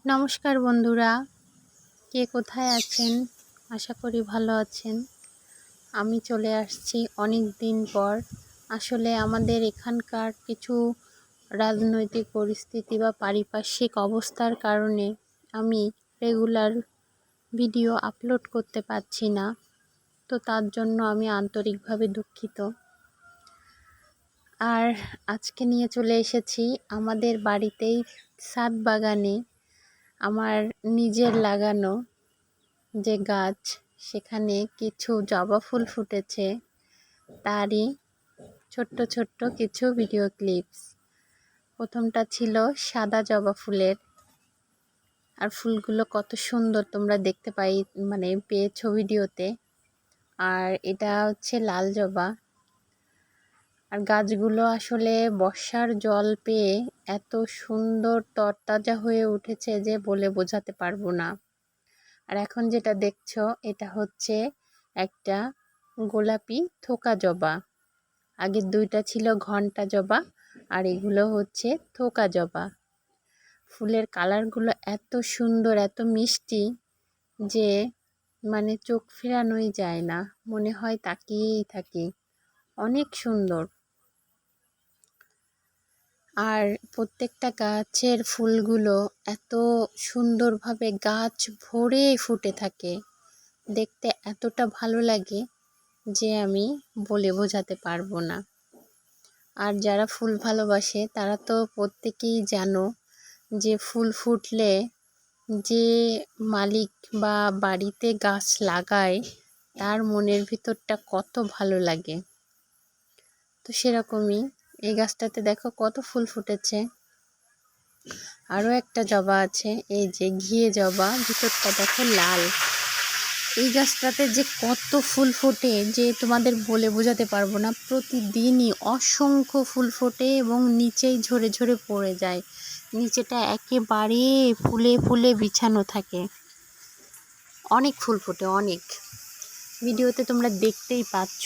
নমস্কার বন্ধুরা, কে কোথায় আছেন? আশা করি ভালো আছেন। আমি চলে আসছি অনেক দিন পর। আসলে আমাদের এখানকার কিছু রাজনৈতিক পরিস্থিতি বা পারিপার্শ্বিক অবস্থার কারণে আমি রেগুলার ভিডিও আপলোড করতে পারছি না, তো তার জন্য আমি আন্তরিকভাবে দুঃখিত। আর আজকে নিয়ে চলে এসেছি আমাদের বাড়িতেই ছাদ বাগানে আমার নিজের লাগানো যে গাছ, সেখানে কিছু জবা ফুল ফুটেছে, তারই ছোট্ট ছোট্ট কিছু ভিডিও ক্লিপস। প্রথমটা ছিল সাদা জবা ফুলের, আর ফুলগুলো কত সুন্দর তোমরা দেখতে পেয়েছো ভিডিওতে। আর এটা হচ্ছে লাল জবা। আর গাছগুলো আসলে বর্ষার জল পেয়ে এত সুন্দর তরতাজা হয়ে উঠেছে যে বলে বোঝাতে পারবো না। আর এখন যেটা দেখছো এটা হচ্ছে একটা গোলাপি থোকা জবা। আগের দুইটা ছিল ঘন্টা জবা, আর এগুলো হচ্ছে থোকা জবা। ফুলের কালারগুলো এত সুন্দর, এত মিষ্টি যে চোখ ফেরানোই যায় না, মনে হয় তাকিয়েই থাকি। অনেক সুন্দর। আর প্রত্যেকটা গাছের ফুলগুলো এত সুন্দরভাবে গাছ ভরে ফুটে থাকে, দেখতে এতটা ভালো লাগে যে আমি বলে বোঝাতে পারবো না। আর যারা ফুল ভালোবাসে তারা তো প্রত্যেকেই জানো যে ফুল ফুটলে যে মালিক বা বাড়িতে গাছ লাগায় তার মনের ভিতরটা কত ভালো লাগে। তো সেরকমই এই গাছটাতে দেখো কত ফুল ফুটেছে। আরও একটা জবা আছে, এই যে ঘিয়ে জবা, ভিতরটা দেখো লাল। এই গাছটাতে যে কত ফুল ফোটে যে তোমাদের বলে বোঝাতে পারবো না। প্রতিদিনই অসংখ্য ফুল ফোটে এবং নিচেই ঝরে ঝরে পড়ে যায়। নিচেটা একেবারে ফুলে ফুলে বিছানো থাকে। অনেক ফুল ফোটে, অনেক। ভিডিওতে তোমরা দেখতেই পাচ্ছ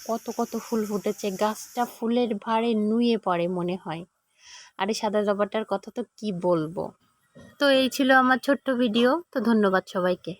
কত কত ফুল ফুটেছে। গাছটা ফুলের ভারে নুয়ে পড়ে মনে হয়। আর এই সাদা জবাটার কথা তো কি বলবো। তো এই ছিল আমার ছোট্ট ভিডিও। তো ধন্যবাদ সবাইকে।